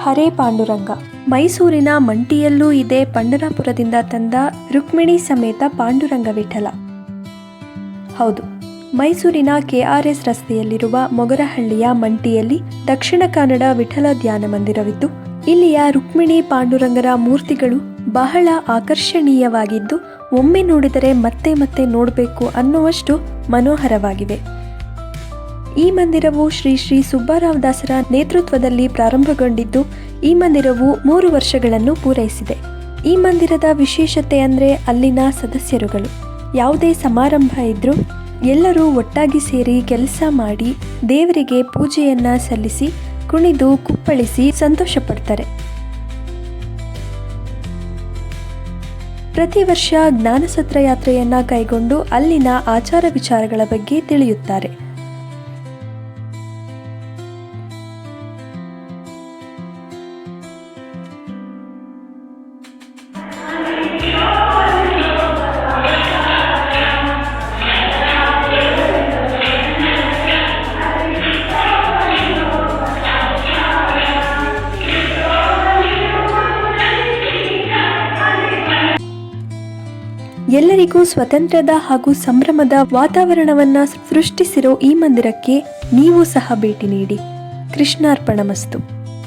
ಹರೇ ಪಾಂಡುರಂಗ. ಮೈಸೂರಿನ ಮಂಟಿಯಲ್ಲೂ ಇದೆ ಪಂಡರಾಪುರದಿಂದ ತಂದ ರುಕ್ಮಿಣಿ ಸಮೇತ ಪಾಂಡುರಂಗ ವಿಠಲ. ಹೌದು, ಮೈಸೂರಿನ KRS ರಸ್ತೆಯಲ್ಲಿರುವ ಮೊಗರಹಳ್ಳಿಯ ಮಂಟಿಯಲ್ಲಿ ದಕ್ಷಿಣ ಕನ್ನಡ ವಿಠಲ ಧ್ಯಾನ ಮಂದಿರವಿದ್ದು, ಇಲ್ಲಿಯ ರುಕ್ಮಿಣಿ ಪಾಂಡುರಂಗರ ಮೂರ್ತಿಗಳು ಬಹಳ ಆಕರ್ಷಣೀಯವಾಗಿದ್ದು, ಒಮ್ಮೆ ನೋಡಿದರೆ ಮತ್ತೆ ಮತ್ತೆ ನೋಡಬೇಕು ಅನ್ನುವಷ್ಟು ಮನೋಹರವಾಗಿವೆ. ಈ ಮಂದಿರವು ಶ್ರೀ ಶ್ರೀ ಸುಬ್ಬರಾವ್ ದಾಸರ ನೇತೃತ್ವದಲ್ಲಿ ಪ್ರಾರಂಭಗೊಂಡಿದ್ದು, ಈ ಮಂದಿರವು 3 ವರ್ಷಗಳನ್ನು ಪೂರೈಸಿದೆ. ಈ ಮಂದಿರದ ವಿಶೇಷತೆ ಅಂದರೆ ಅಲ್ಲಿನ ಸದಸ್ಯರುಗಳು ಯಾವುದೇ ಸಮಾರಂಭ ಇದ್ರೂ ಎಲ್ಲರೂ ಒಟ್ಟಾಗಿ ಸೇರಿ ಕೆಲಸ ಮಾಡಿ ದೇವರಿಗೆ ಪೂಜೆಯನ್ನ ಸಲ್ಲಿಸಿ ಕುಣಿದು ಕುಪ್ಪಳಿಸಿ ಸಂತೋಷ ಪಡ್ತಾರೆ. ಪ್ರತಿ ವರ್ಷ ಜ್ಞಾನಸತ್ರ ಯಾತ್ರೆಯನ್ನ ಕೈಗೊಂಡು ಅಲ್ಲಿನ ಆಚಾರ ವಿಚಾರಗಳ ಬಗ್ಗೆ ತಿಳಿಯುತ್ತಾರೆ. ಎಲ್ಲರಿಗೂ ಸ್ವತಂತ್ರದ ಹಾಗೂ ಸಂಭ್ರಮದ ವಾತಾವರಣವನ್ನ ಸೃಷ್ಟಿಸಿರೋ ಈ ಮಂದಿರಕ್ಕೆ ನೀವು ಸಹ ಭೇಟಿ ನೀಡಿ. ಕೃಷ್ಣಾರ್ಪಣಮಸ್ತು.